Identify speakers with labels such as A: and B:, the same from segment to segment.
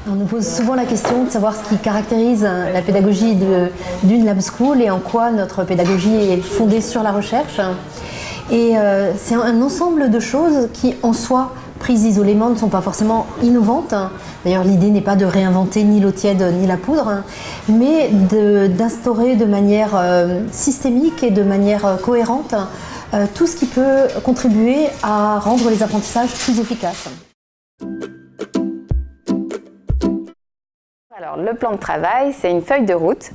A: On nous pose souvent la question de savoir ce qui caractérise la pédagogie d'une lab school et en quoi notre pédagogie est fondée sur la recherche. Et c'est un ensemble de choses qui, en soi, prises isolément, ne sont pas forcément innovantes. D'ailleurs, l'idée n'est pas de réinventer ni l'eau tiède ni la poudre, mais d'instaurer de manière systémique et de manière cohérente tout ce qui peut contribuer à rendre les apprentissages plus efficaces.
B: Alors, le plan de travail, c'est une feuille de route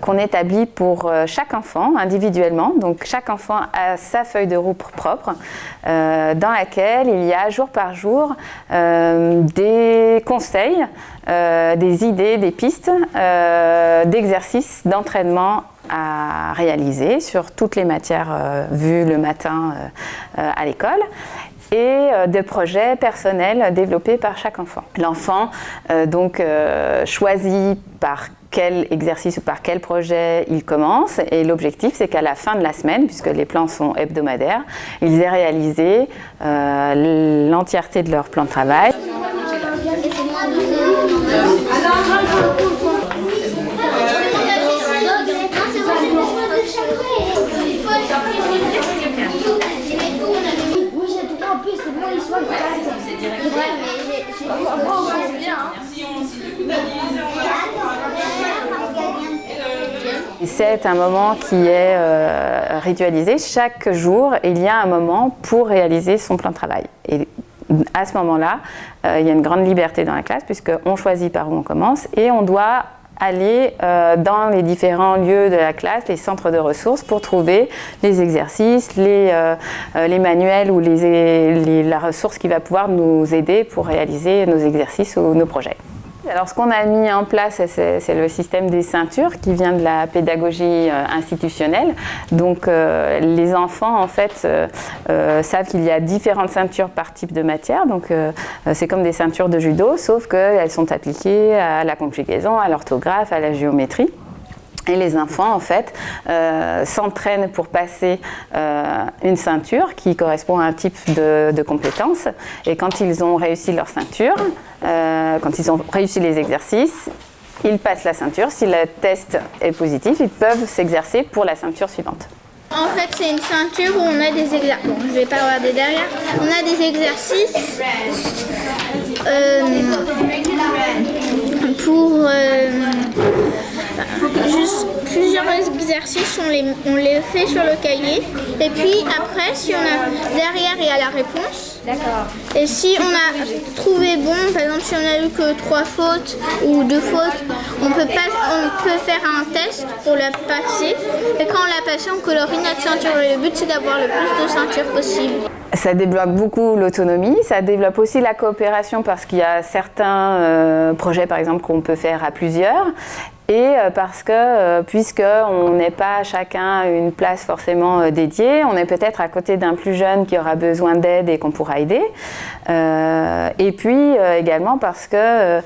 B: qu'on établit pour chaque enfant individuellement. Donc, chaque enfant a sa feuille de route propre dans laquelle il y a jour par jour des conseils, des idées, des pistes d'exercices, d'entraînement à réaliser sur toutes les matières vues le matin à l'école, et de projets personnels développés par chaque enfant. L'enfant choisit par quel exercice ou par quel projet il commence, et l'objectif c'est qu'à la fin de la semaine, puisque les plans sont hebdomadaires, ils aient réalisé l'entièreté de leur plan de travail. C'est un moment qui est ritualisé. Chaque jour, il y a un moment pour réaliser son plan de travail. Et à ce moment-là, il y a une grande liberté dans la classe puisqu'on choisit par où on commence et on doit aller dans les différents lieux de la classe, les centres de ressources, pour trouver les exercices, les manuels ou la ressource qui va pouvoir nous aider pour réaliser nos exercices ou nos projets. Alors, ce qu'on a mis en place, c'est le système des ceintures qui vient de la pédagogie institutionnelle. Donc, les enfants, en fait, savent qu'il y a différentes ceintures par type de matière. Donc, c'est comme des ceintures de judo, sauf qu'elles sont appliquées à la conjugaison, à l'orthographe, à la géométrie. Et les enfants, en fait, s'entraînent pour passer une ceinture qui correspond à un type de compétence. Et quand ils ont réussi leur ceinture, quand ils ont réussi les exercices, ils passent la ceinture. Si le test est positif, ils peuvent s'exercer pour la ceinture suivante.
C: En fait, c'est une ceinture où on a des exercices. Bon, je vais pas regarder derrière. On a des exercices pour juste plusieurs exercices, on les fait sur le cahier. Et puis après, si on a derrière, il y a la réponse.
D: D'accord.
C: Et si on a trouvé bon, par exemple, si on a eu que 3 fautes ou 2 fautes, on peut faire un test pour la passer. Et quand on l'a passé, on colorie notre ceinture. Et le but, c'est d'avoir le plus de ceintures possible.
B: Ça développe beaucoup l'autonomie, ça développe aussi la coopération parce qu'il y a certains projets, par exemple, qu'on peut faire à plusieurs. Et parce que, puisqu'on n'est pas chacun une place forcément dédiée, on est peut-être à côté d'un plus jeune qui aura besoin d'aide et qu'on pourra aider. Et puis également parce que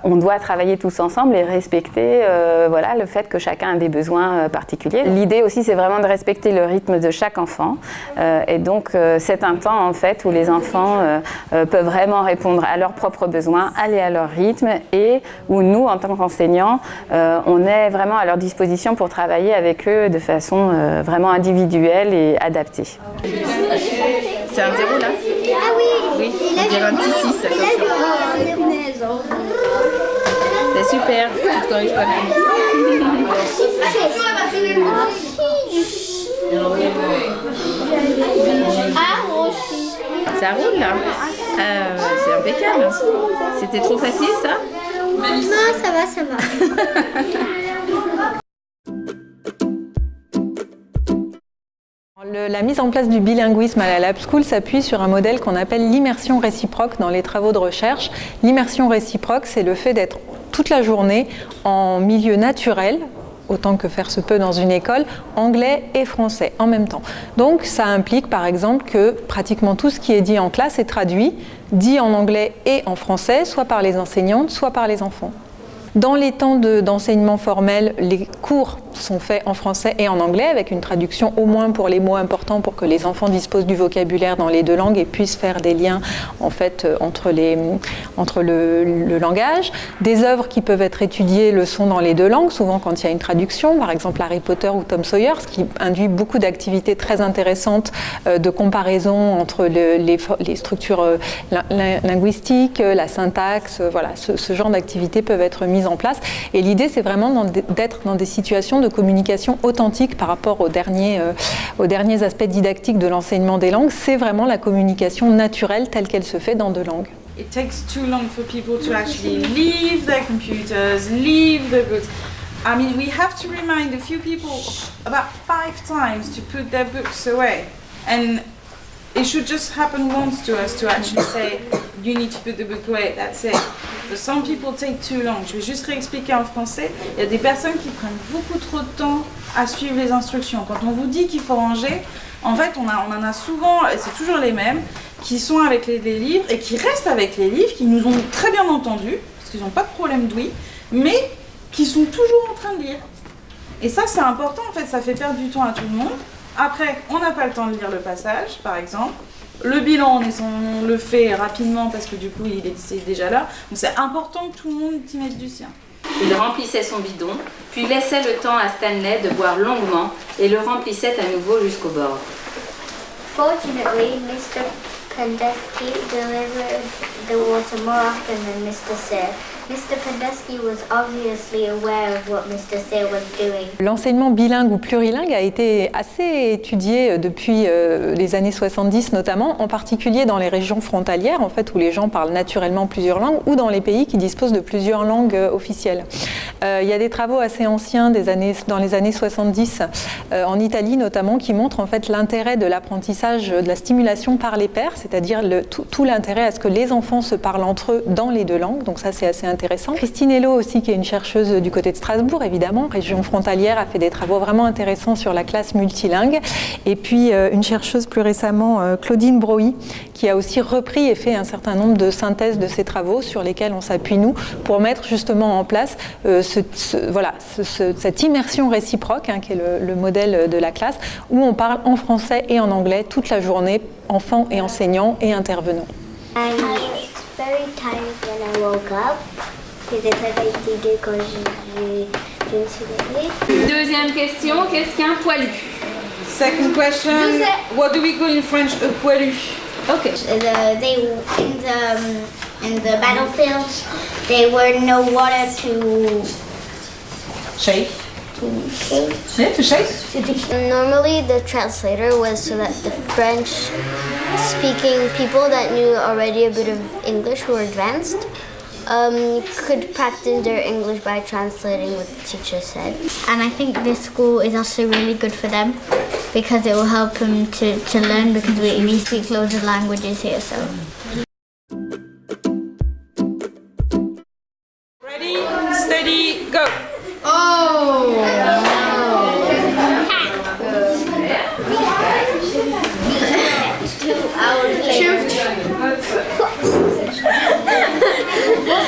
B: on doit travailler tous ensemble et respecter voilà, le fait que chacun a des besoins particuliers. L'idée aussi, c'est vraiment de respecter le rythme de chaque enfant. Et donc, c'est un temps en fait où les enfants peuvent vraiment répondre à leurs propres besoins, aller à leur rythme et où nous, en tant qu'enseignants, on est vraiment à leur disposition pour travailler avec eux de façon vraiment individuelle et adaptée.
D: C'est un 0 là?
C: Ah oui,
D: Oui, on dirait un petit 6, attention. C'est super, tu te corriges toi-même. Ça roule là? C'est impeccable. C'était trop facile ça?
C: Non, ça va, ça va.
E: La mise en place du bilinguisme à la Lab School s'appuie sur un modèle qu'on appelle l'immersion réciproque dans les travaux de recherche. L'immersion réciproque, c'est le fait d'être toute la journée en milieu naturel, autant que faire se peut dans une école, anglais et français en même temps. Donc ça implique par exemple que pratiquement tout ce qui est dit en classe est traduit, dit en anglais et en français, soit par les enseignantes, soit par les enfants. Dans les temps d'enseignement formel, les cours sont faits en français et en anglais, avec une traduction au moins pour les mots importants pour que les enfants disposent du vocabulaire dans les deux langues et puissent faire des liens en fait, entre le langage. Des œuvres qui peuvent être étudiées le sont dans les deux langues, souvent quand il y a une traduction, par exemple Harry Potter ou Tom Sawyer, ce qui induit beaucoup d'activités très intéressantes de comparaison entre les structures linguistiques, la syntaxe, voilà, ce genre d'activités peuvent être mises en place. Et l'idée, c'est vraiment d'être dans des situations de communication authentique par rapport aux derniers aspects didactiques de l'enseignement des langues. C'est vraiment la communication naturelle telle qu'elle se fait dans deux langues.
F: It takes too long for people to actually leave their computers, leave the books. I mean, we have to remind a few people about 5 times to put their books away. And it should just happen once to us to actually say, you need to put the book away, that's it. But some people take too long. Je vais juste réexpliquer en français. Il y a des personnes qui prennent beaucoup trop de temps à suivre les instructions. Quand on vous dit qu'il faut ranger, en fait, on en a souvent, et c'est toujours les mêmes, qui sont avec les livres et qui restent avec les livres, qui nous ont très bien entendus, parce qu'ils n'ont pas de problème d'ouïe, mais qui sont toujours en train de lire. Et ça, c'est important, en fait, ça fait perdre du temps à tout le monde. Après, on n'a pas le temps de lire le passage, par exemple. Le bilan, on le fait rapidement parce que du coup, c'est déjà là. Donc c'est important que tout le monde y mette du sien.
G: Il remplissait son bidon, puis laissait le temps à Stanley de boire longuement et le remplissait à nouveau jusqu'au bord.
C: Fortunately, Mr. Pendeski delivered the water more often than Mr. Sayre. Mr. Pendeski was obviously aware of what Mr. Sayre was doing.
E: L'enseignement bilingue ou plurilingue a été assez étudié depuis les années 70 notamment, en particulier dans les régions frontalières, en fait, où les gens parlent naturellement plusieurs langues, ou dans les pays qui disposent de plusieurs langues officielles. Il y a des travaux assez anciens dans les années 70, en Italie notamment, qui montrent en fait l'intérêt de l'apprentissage, de la stimulation par les pairs, c'est-à-dire tout l'intérêt à ce que les enfants se parlent entre eux dans les deux langues, donc ça c'est assez intéressant. Christine Hello aussi, qui est une chercheuse du côté de Strasbourg, évidemment, région frontalière, a fait des travaux vraiment intéressants sur la classe multilingue. Et puis une chercheuse plus récemment, Claudine Broy, qui a aussi repris et fait un certain nombre de synthèses de ces travaux sur lesquels on s'appuie nous pour mettre justement en place cette immersion réciproque, hein, qui est le modèle de la classe, où on parle en français et en anglais toute la journée, enfants et enseignants et intervenants.
C: I was very tired when I woke up. J'étais très fatiguée quand je me suis levée.
G: Deuxième question, qu'est-ce qu'un poilu?
F: Second question, what do we call in French a poilu?
G: Okay.
C: In the battlefield, there were no water to
F: Shake. Yeah, to shake.
C: Normally, the translator was so that the French-speaking people that knew already a bit of English, who were advanced, could practice their English by translating what the teacher said. And I think this school is also really good for them because it will help them to learn, because we speak loads of languages here. So.
F: Ready, steady, go.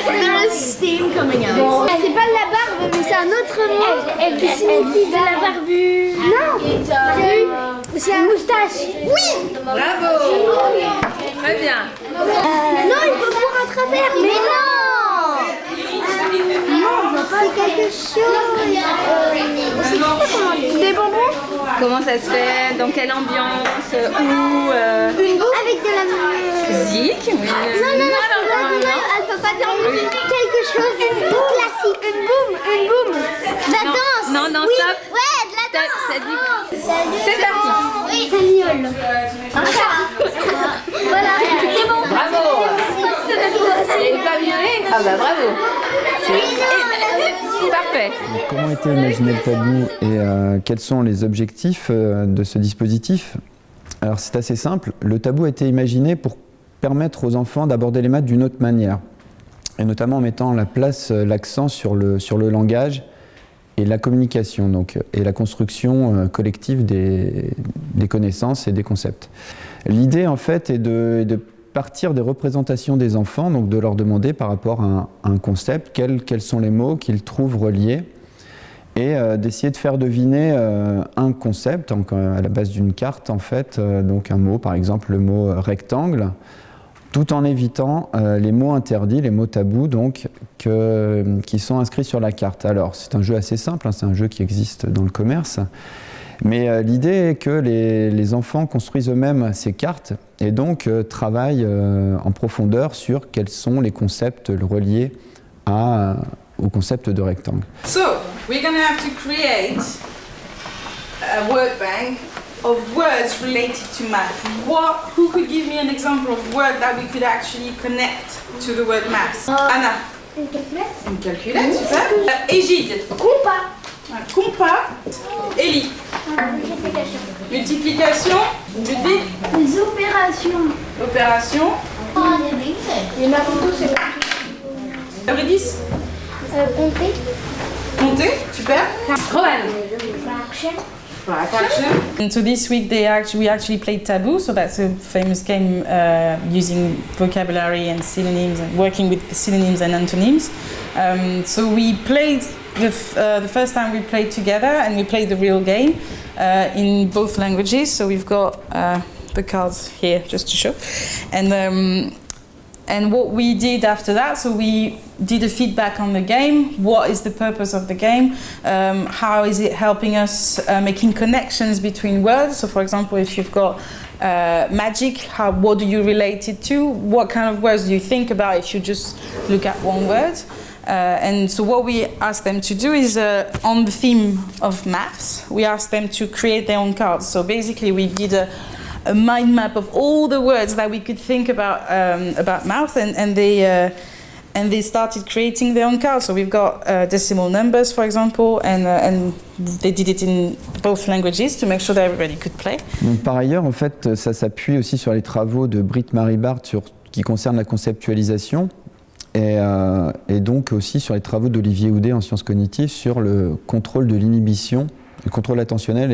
C: There is steam coming out. C'est pas de la barbe, mais c'est un autre mot qui signifie de la barbu. Non, c'est un moustache. Oui.
G: Bravo. Très bien.
C: Non, il peut boire à travers. Mais non. Non, on voit pas quelque chose. Des bonbons.
G: Comment ça se fait? Dans quelle ambiance? Où?
C: Avec de la musique.
G: Zik, oui.
C: Non, elle peut pas dire musique. Quelque chose de classique. Une boum. De la danse.
G: Non,
C: oui.
G: stop.
C: Ouais, de la danse.
G: Ça dit... C'est parti.
C: Oui. Ça miaule. Voilà, c'est bon.
G: Bravo. C'est pas mieux. Ah bah bravo.
B: parfait.
H: Donc, comment a été imaginé le tabou et quels sont les objectifs de ce dispositif? Alors c'est assez simple, le tabou a été imaginé pour permettre aux enfants d'aborder les maths d'une autre manière, et notamment en mettant l'accent sur le langage et la communication, donc, et la construction collective des connaissances et des concepts. L'idée en fait est de partir des représentations des enfants, donc de leur demander par rapport à un concept quels sont les mots qu'ils trouvent reliés, et d'essayer de faire deviner un concept donc, à la base d'une carte en fait, donc un mot, par exemple le mot rectangle, tout en évitant les mots interdits, les mots tabous donc, qui sont inscrits sur la carte. Alors c'est un jeu assez simple, hein, c'est un jeu qui existe dans le commerce, mais l'idée est que les enfants construisent eux-mêmes ces cartes et donc travaillent en profondeur sur quels sont les concepts reliés au concept de rectangle.
F: So, we're going to have to create a word bank of words related to math. Who could give me an example of word that we could actually connect to the word math? Anna.
C: Une calculette.
F: Une calculette, super. Égide.
C: Compas.
F: Un compas. Ellie.
C: Multiplication.
F: Multiplication. Ludwig.
C: Les opérations.
F: Opération.
C: Les maths, c'est quoi?
F: Eurydice.
C: Compter.
F: Compter, super.
G: Rohan.
C: Fraction.
F: And so this week we actually played Taboo, so that's a famous game using vocabulary and synonyms and working with synonyms and antonyms. So we played the first time we played together, and we played the real game in both languages. So we've got the cards here just to show, and what we did after that, so we did a feedback on the game. What is the purpose of the game? How is it helping us making connections between words? So for example, if you've got magic, what do you relate it to? What kind of words do you think about if you just look at one word? And so what we asked them to do is, on the theme of maths, we asked them to create their own cards. So basically we did a mind map of all the words that we could think about math, and they started creating their own cards. So we've got decimal numbers, for example, and they did it in both languages to make sure that everybody could play.
H: Donc, par ailleurs, en fait, ça s'appuie aussi sur les travaux de Britt-Marie Barthes qui concernent la conceptualisation, et donc aussi sur les travaux d'Olivier Houdet en sciences cognitives sur le contrôle de l'inhibition, le contrôle attentionnel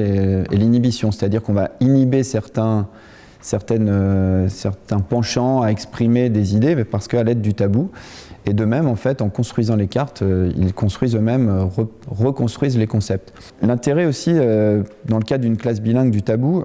H: et l'inhibition, c'est-à-dire qu'on va inhiber certains penchants à exprimer des idées, mais parce qu'à l'aide du tabou. Et de même, en fait, en construisant les cartes, ils construisent eux-mêmes, reconstruisent les concepts. L'intérêt aussi, dans le cadre d'une classe bilingue du tabou,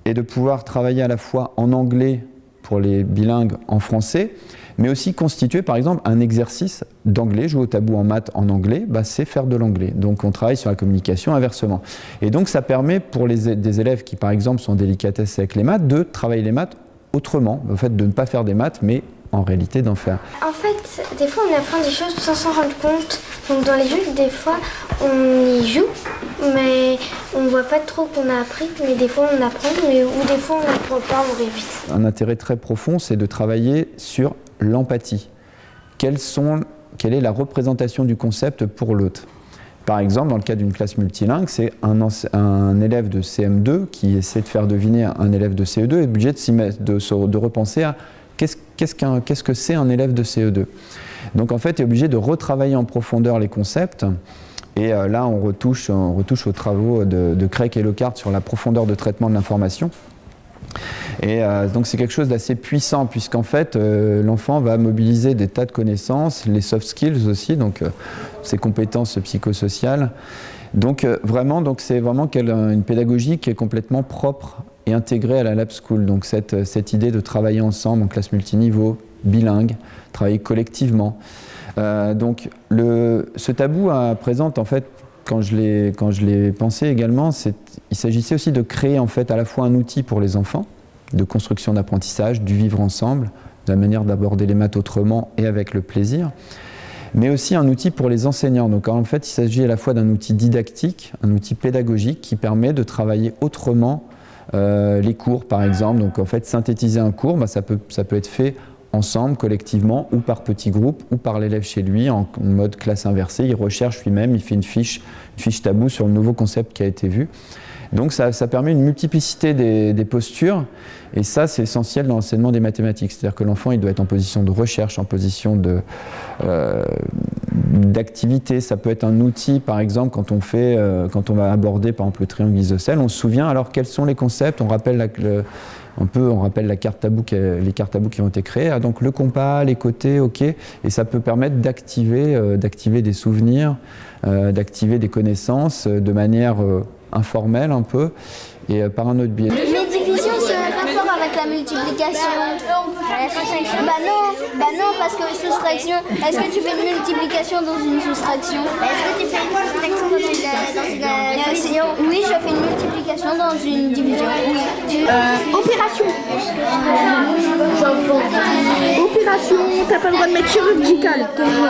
H: est de pouvoir travailler à la fois en anglais pour les bilingues en français, mais aussi constituer par exemple un exercice d'anglais. Jouer au tabou en maths en anglais, c'est faire de l'anglais. Donc on travaille sur la communication inversement. Et donc ça permet pour des élèves qui par exemple sont en délicatesse avec les maths, de travailler les maths autrement, en fait de ne pas faire des maths, mais en réalité d'en faire.
C: En fait, des fois on apprend des choses sans s'en rendre compte. Donc dans les jeux, des fois on y joue, mais on ne voit pas trop qu'on a appris, mais des fois on apprend, ou des fois on n'apprend pas, on répète.
H: Un intérêt très profond, c'est de travailler sur l'empathie. Quelle est la représentation du concept pour l'autre? Par exemple, dans le cas d'une classe multilingue, c'est un élève de CM2 qui essaie de faire deviner un élève de CE2 et est obligé de repenser à qu'est-ce que c'est un élève de CE2. Donc en fait, il est obligé de retravailler en profondeur les concepts. Et là, on retouche aux travaux de Craig et Lockhart sur la profondeur de traitement de l'information. Et donc c'est quelque chose d'assez puissant, puisqu'en fait l'enfant va mobiliser des tas de connaissances, les soft skills aussi, donc ses compétences psychosociales. Donc c'est vraiment une pédagogie qui est complètement propre et intégrée à la Lab School. Donc cette idée de travailler ensemble en classe multiniveau, bilingue, travailler collectivement. Donc ce tabou présente en fait, quand je l'ai pensé également, il s'agissait aussi de créer en fait à la fois un outil pour les enfants, de construction d'apprentissage, du vivre ensemble, de la manière d'aborder les maths autrement et avec le plaisir, mais aussi un outil pour les enseignants. Donc en fait, il s'agit à la fois d'un outil didactique, un outil pédagogique qui permet de travailler autrement les cours, par exemple. Donc en fait, synthétiser un cours, ça peut être fait ensemble, collectivement, ou par petits groupes, ou par l'élève chez lui, en mode classe inversée. Il recherche lui-même, il fait une fiche tabou sur le nouveau concept qui a été vu. Donc ça permet une multiplicité des postures, et ça c'est essentiel dans l'enseignement des mathématiques. C'est-à-dire que l'enfant il doit être en position de recherche, en position d'activité. Ça peut être un outil, par exemple, quand on va aborder par exemple le triangle isocèle, on se souvient alors quels sont les concepts, on rappelle la carte tabou, les cartes tabou qui ont été créées. Ah, donc le compas, les côtés, ok, et ça peut permettre d'activer des souvenirs, d'activer des connaissances de manière informelle un peu, et par un autre biais.
C: Les divisions, c'est un rapport avec la multiplication. Bah non, parce que soustraction, est-ce que tu fais une multiplication dans une soustraction? Est-ce que tu fais une soustraction dans une division? Oui, je fais une multiplication dans une division. Oui.
I: Opération. Opération, t'as pas le droit de mettre chirurgical. Opération.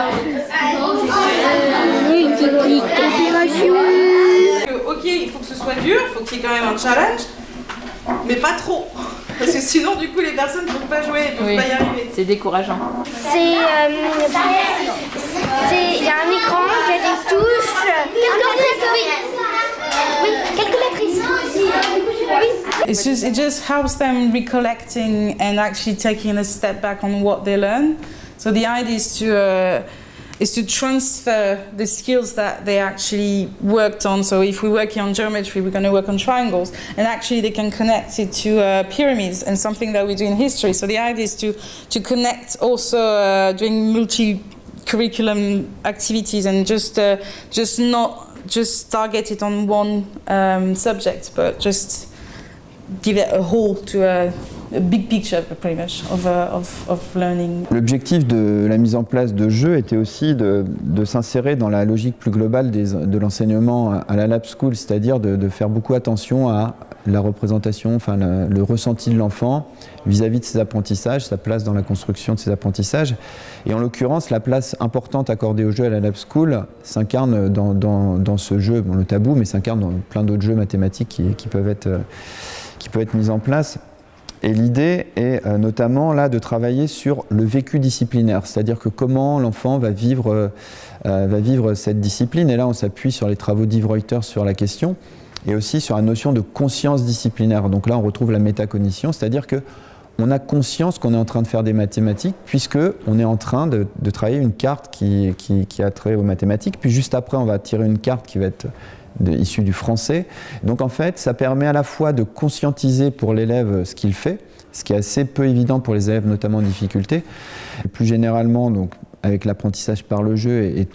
F: Ok, il faut que ce soit dur, il faut qu'il y ait quand même un challenge, mais pas trop. Parce que sinon, du coup, les personnes ne peuvent pas jouer, ne peuvent pas y arriver.
D: C'est décourageant.
C: Il y a un écran, il y a des touches. Calculatrice.
F: It just helps them recollecting and actually taking a step back on what they learn. So the idea is to transfer the skills that they actually worked on. So if we're working on geometry, we're going to work on triangles, and actually they can connect it to pyramids and something that we do in history. So the idea is to connect also doing multi-curriculum activities and just not just target it on one subject, but just give it a whole to a big picture, pretty much, of learning.
H: L'objectif de la mise en place de jeux était aussi de s'insérer dans la logique plus globale de l'enseignement à la Lab School, c'est-à-dire de faire beaucoup attention à la représentation, enfin le ressenti de l'enfant vis-à-vis de ses apprentissages, sa place dans la construction de ses apprentissages. Et en l'occurrence, la place importante accordée au jeu à la Lab School s'incarne dans ce jeu, bon, le tabou, mais s'incarne dans plein d'autres jeux mathématiques qui peuvent être mis en place. Et l'idée est notamment là de travailler sur le vécu disciplinaire, c'est-à-dire que comment l'enfant va vivre cette discipline. Et là, on s'appuie sur les travaux d'Yves Reuters sur la question, et aussi sur la notion de conscience disciplinaire. Donc là, on retrouve la métacognition, c'est-à-dire qu'on a conscience qu'on est en train de faire des mathématiques, puisqu'on est en train de travailler une carte qui a trait aux mathématiques. Puis juste après, on va tirer une carte qui va être issue du français. Donc en fait, ça permet à la fois de conscientiser pour l'élève ce qu'il fait, ce qui est assez peu évident pour les élèves, notamment en difficulté. Et plus généralement, donc, avec l'apprentissage par le jeu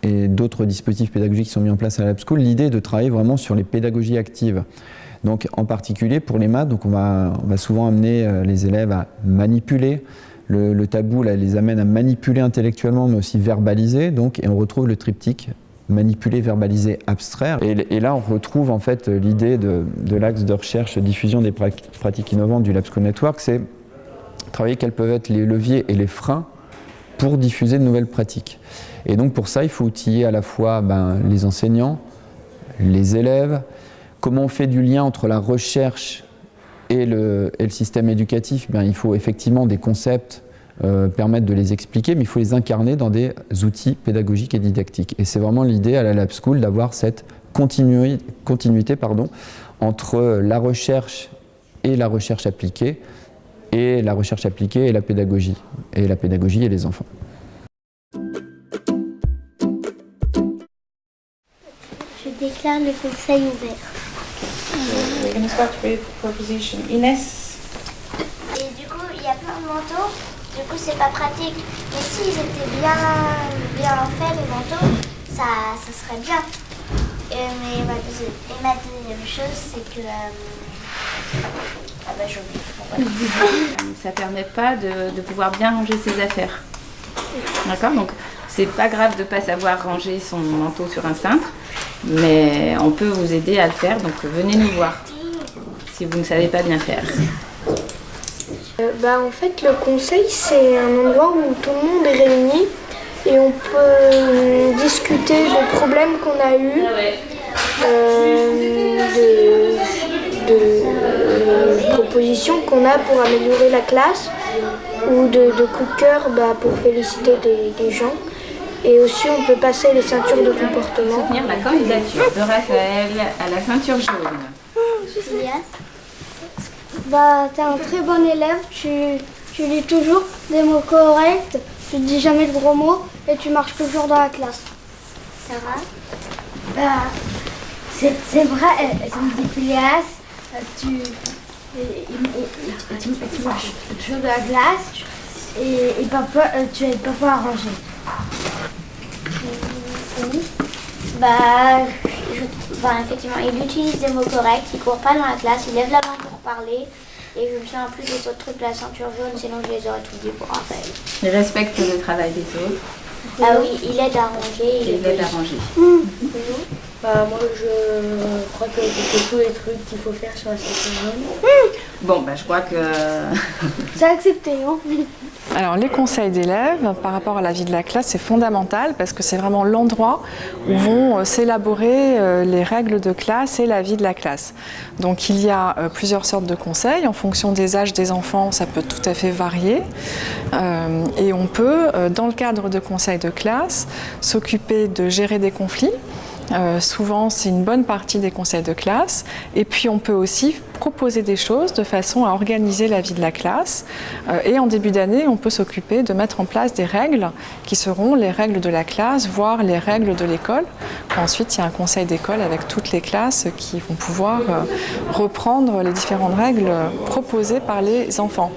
H: et d'autres dispositifs pédagogiques qui sont mis en place à la Lab School, l'idée est de travailler vraiment sur les pédagogies actives. Donc en particulier pour les maths, donc on va souvent amener les élèves à manipuler. Le tabou là, les amène à manipuler intellectuellement, mais aussi verbaliser. Et on retrouve le triptyque manipuler, verbaliser, abstraire. Et là, on retrouve en fait l'idée de l'axe de recherche diffusion des pratiques innovantes du Lab School Network, c'est travailler quels peuvent être les leviers et les freins pour diffuser de nouvelles pratiques. Et donc pour ça, il faut outiller à la fois les enseignants, les élèves, comment on fait du lien entre la recherche et le système éducatif. Il faut effectivement des concepts, permettre de les expliquer, mais il faut les incarner dans des outils pédagogiques et didactiques. Et c'est vraiment l'idée à la Lab School d'avoir cette continuité entre la recherche et la recherche appliquée, et la recherche appliquée et la pédagogie et les enfants.
C: Je déclare le conseil ouvert.
F: We're going to start with proposition. Inès.
C: Et du coup, il y a plein de manteaux. Du coup, c'est pas pratique. Mais s'ils étaient bien faits, les manteaux, ça serait bien. Mais ma deuxième chose, c'est que... j'ai oublié.
G: Ça permet pas de pouvoir bien ranger ses affaires. D'accord ? Donc, c'est pas grave de pas savoir ranger son manteau sur un cintre, mais on peut vous aider à le faire. Donc, venez nous voir si vous ne savez pas bien faire.
I: En fait, le conseil, c'est un endroit où tout le monde est réuni et on peut discuter des problèmes qu'on a eus, propositions qu'on a pour améliorer la classe ou de coups de cœur pour féliciter des gens. Et aussi, on peut passer les ceintures de comportement.
G: Soutenir la candidature de Raphaël à la ceinture jaune.
J: T'es un très bon élève, tu lis toujours des mots corrects, tu dis jamais de gros mots et tu marches toujours dans la classe.
C: Sarah?
J: C'est vrai, Phileas, tu marches toujours dans la classe et parfois tu es parfois arrangé.
C: Effectivement, il utilise des mots corrects, il court pas dans la classe, il lève la main pour parler. Et je me souviens plus des autres trucs de la ceinture jaune, sinon je les aurais tout dit pour Raphaël.
G: Il respecte le travail des autres.
C: Ah oui, il aide à ranger.
G: Il aide à ranger.
I: Moi, je crois que c'est tous les trucs qu'il faut faire sur la ceinture jaune.
G: Bon, je crois que...
J: C'est accepté, hein.
E: Alors les conseils d'élèves par rapport à la vie de la classe, c'est fondamental parce que c'est vraiment l'endroit où vont s'élaborer les règles de classe et la vie de la classe. Donc il y a plusieurs sortes de conseils. En fonction des âges des enfants, ça peut tout à fait varier. Et on peut, dans le cadre de conseils de classe, s'occuper de gérer des conflits. Souvent, c'est une bonne partie des conseils de classe. Et puis, on peut aussi proposer des choses de façon à organiser la vie de la classe. Et en début d'année, on peut s'occuper de mettre en place des règles qui seront les règles de la classe, voire les règles de l'école. Ensuite, il y a un conseil d'école avec toutes les classes qui vont pouvoir reprendre les différentes règles proposées par les enfants.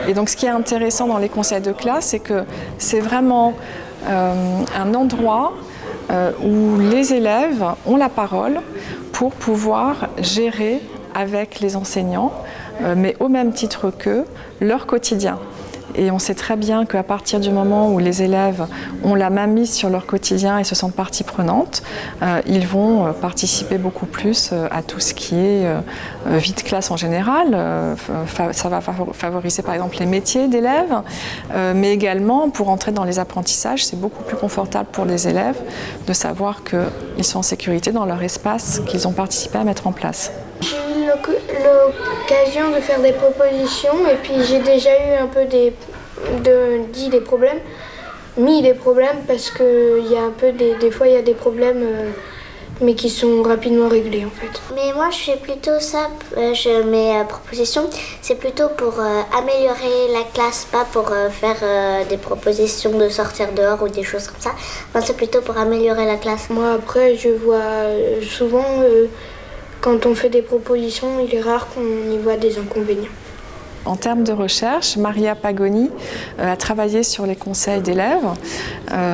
E: Et donc, ce qui est intéressant dans les conseils de classe, c'est que c'est vraiment un endroit où les élèves ont la parole pour pouvoir gérer avec les enseignants, mais au même titre qu'eux, leur quotidien. Et on sait très bien qu'à partir du moment où les élèves ont la main mise sur leur quotidien et se sentent partie prenante, ils vont participer beaucoup plus à tout ce qui est vie de classe en général. Ça va favoriser par exemple les métiers d'élèves, mais également pour entrer dans les apprentissages, c'est beaucoup plus confortable pour les élèves de savoir qu'ils sont en sécurité dans leur espace qu'ils ont participé à mettre en place.
I: J'ai eu l'occasion de faire des propositions et puis j'ai déjà eu un peu mis des problèmes parce qu'il y a un peu des fois il y a des problèmes mais qui sont rapidement réglés en fait.
C: Mais moi je fais plutôt ça, mes propositions, c'est plutôt pour améliorer la classe, pas pour faire des propositions de sortir dehors ou des choses comme ça. Enfin, c'est plutôt pour améliorer la classe.
I: Moi après je vois souvent quand on fait des propositions, il est rare qu'on y voit des inconvénients.
E: En termes de recherche, Maria Pagoni a travaillé sur les conseils d'élèves,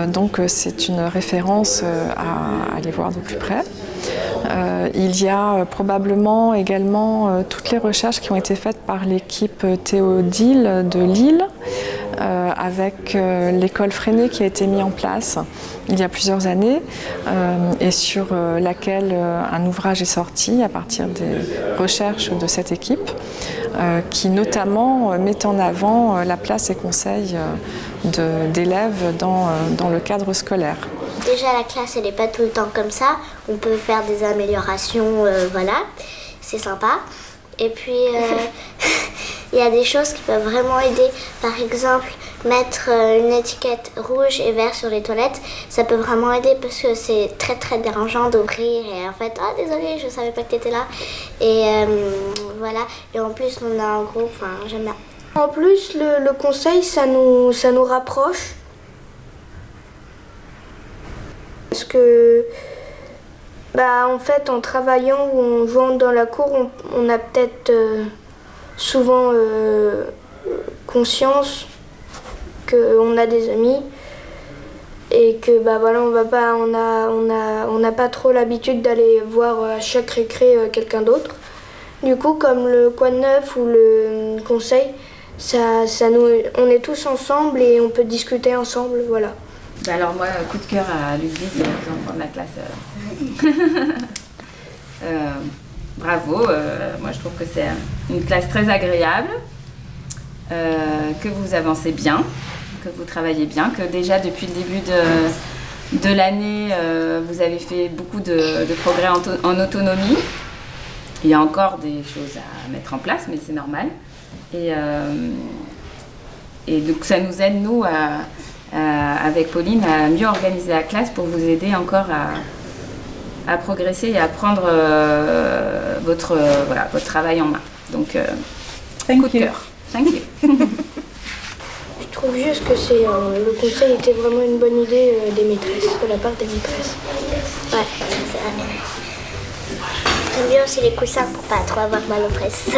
E: donc c'est une référence à aller voir de plus près. Il y a probablement également toutes les recherches qui ont été faites par l'équipe Théodile de Lille, avec l'école Freinet qui a été mise en place il y a plusieurs années et sur laquelle un ouvrage est sorti à partir des recherches de cette équipe qui notamment met en avant la place et conseils d'élèves dans le cadre scolaire.
C: Déjà la classe elle n'est pas tout le temps comme ça, on peut faire des améliorations, voilà, c'est sympa. Et puis il y a des choses qui peuvent vraiment aider, par exemple mettre une étiquette rouge et vert sur les toilettes, ça peut vraiment aider parce que c'est très très dérangeant d'ouvrir et en fait, ah désolé je savais pas que tu étais là. Et voilà, et en plus on a un groupe, enfin j'aime bien.
I: En plus le conseil ça nous rapproche. Parce que en fait en travaillant ou en jouant dans la cour on a peut-être souvent conscience qu'on a des amis et que on n'a pas trop l'habitude d'aller voir à chaque récré quelqu'un d'autre. Du coup comme le Quoi de Neuf ou le conseil, on est tous ensemble et on peut discuter ensemble, voilà.
G: Alors moi, coup de cœur à Ludwig, les enfants de la classe. Bravo, moi je trouve que c'est une classe très agréable, que vous avancez bien, que vous travaillez bien, que déjà depuis le début de l'année, vous avez fait beaucoup de progrès en autonomie. Il y a encore des choses à mettre en place, mais c'est normal. Et donc ça nous aide, nous, avec Pauline, à mieux organiser la classe pour vous aider encore à progresser et à prendre votre travail en main. Donc, coup de cœur. Thank you.
I: Je trouve juste que le conseil était vraiment une bonne idée des maîtresses, de la part des maîtresses.
K: Ouais, c'est vrai. J'aime bien aussi les coussins pour pas trop avoir mal aux fesses.